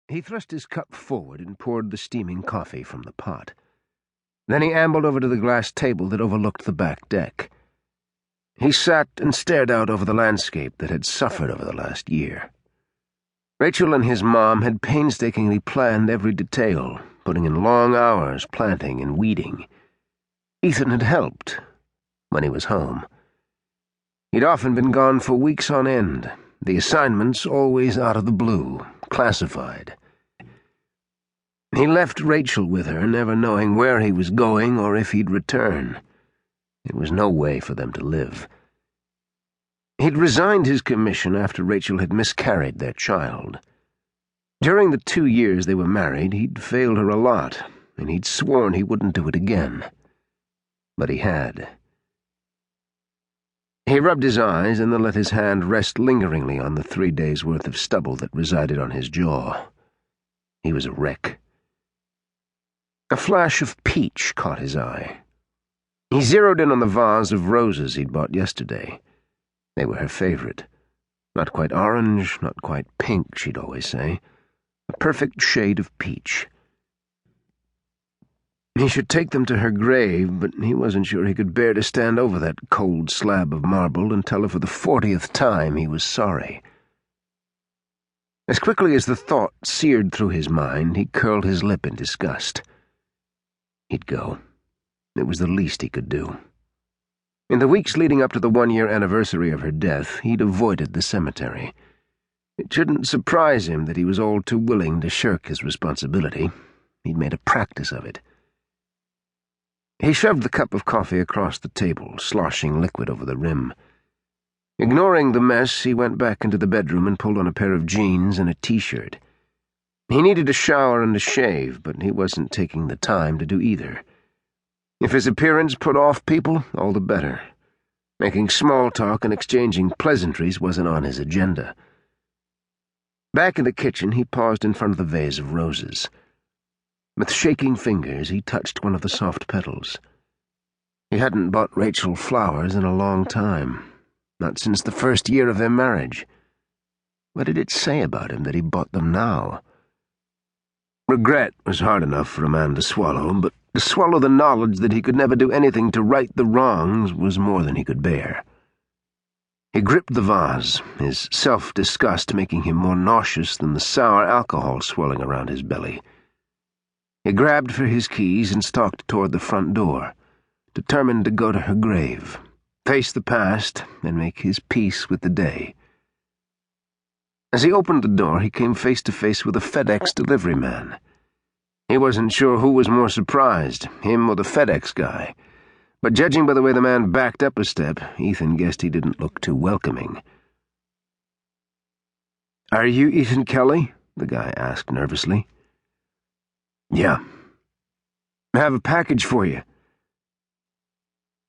He thrust his cup forward and poured the steaming coffee from the pot. Then he ambled over to the glass table that overlooked the back deck. He sat and stared out over the landscape that had suffered over the last year. Rachel and his mom had painstakingly planned every detail, putting in long hours planting and weeding. Ethan had helped when he was home. He'd often been gone for weeks on end, the assignments always out of the blue, classified. He left Rachel with her, never knowing where he was going or if he'd return. It was no way for them to live. He'd resigned his commission after Rachel had miscarried their child. During the 2 years they were married, he'd failed her a lot, and he'd sworn he wouldn't do it again. But he had. He rubbed his eyes and then let his hand rest lingeringly on the 3 days' worth of stubble that resided on his jaw. He was a wreck. A flash of peach caught his eye. He zeroed in on the vase of roses he'd bought yesterday. They were her favorite. Not quite orange, not quite pink, she'd always say. A perfect shade of peach. He should take them to her grave, but he wasn't sure he could bear to stand over that cold slab of marble and tell her for the 40th time he was sorry. As quickly as the thought seared through his mind, he curled his lip in disgust. He'd go. It was the least he could do. In the weeks leading up to the 1-year anniversary of her death, he'd avoided the cemetery. It shouldn't surprise him that he was all too willing to shirk his responsibility. He'd made a practice of it. He shoved the cup of coffee across the table, sloshing liquid over the rim. Ignoring the mess, he went back into the bedroom and pulled on a pair of jeans and a t-shirt. He needed a shower and a shave, but he wasn't taking the time to do either. If his appearance put off people, all the better. Making small talk and exchanging pleasantries wasn't on his agenda. Back in the kitchen, he paused in front of the vase of roses. With shaking fingers, he touched one of the soft petals. He hadn't bought Rachel flowers in a long time, not since the first year of their marriage. What did it say about him that he bought them now? Regret was hard enough for a man to swallow, but to swallow the knowledge that he could never do anything to right the wrongs was more than he could bear. He gripped the vase, his self-disgust making him more nauseous than the sour alcohol swirling around his belly. He grabbed for his keys and stalked toward the front door, determined to go to her grave, face the past, and make his peace with the day. As he opened the door, he came face to face with a FedEx delivery man. He wasn't sure who was more surprised, him or the FedEx guy, but judging by the way the man backed up a step, Ethan guessed he didn't look too welcoming. "Are you Ethan Kelly?" the guy asked nervously. "Yeah. I have a package for you."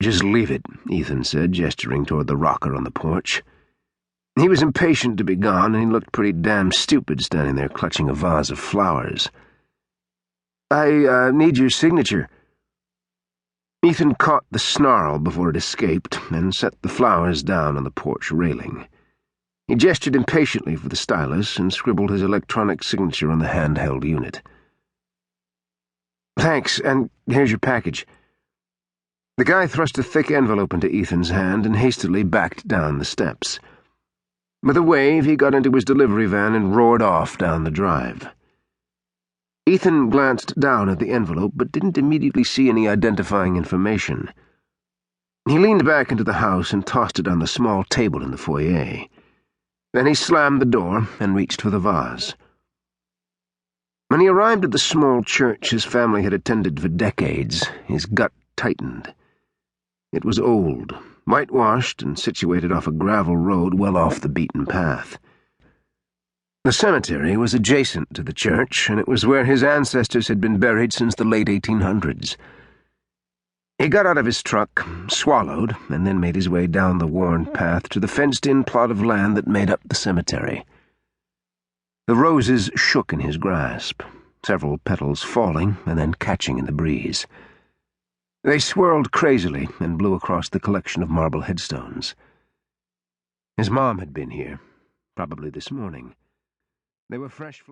"Just leave it," Ethan said, gesturing toward the rocker on the porch. He was impatient to be gone, and he looked pretty damn stupid standing there clutching a vase of flowers. I need your signature." Ethan caught the snarl before it escaped and set the flowers down on the porch railing. He gestured impatiently for the stylus and scribbled his electronic signature on the handheld unit. "Thanks, and here's your package." The guy thrust a thick envelope into Ethan's hand and hastily backed down the steps. With a wave, he got into his delivery van and roared off down the drive. Ethan glanced down at the envelope but didn't immediately see any identifying information. He leaned back into the house and tossed it on the small table in the foyer. Then he slammed the door and reached for the vase. When he arrived at the small church his family had attended for decades, his gut tightened. It was old, whitewashed, and situated off a gravel road well off the beaten path. The cemetery was adjacent to the church, and it was where his ancestors had been buried since the late 1800s. He got out of his truck, swallowed, and then made his way down the worn path to the fenced-in plot of land that made up the cemetery. The roses shook in his grasp, several petals falling and then catching in the breeze. They swirled crazily and blew across the collection of marble headstones. His mom had been here, probably this morning. They were fresh flowers.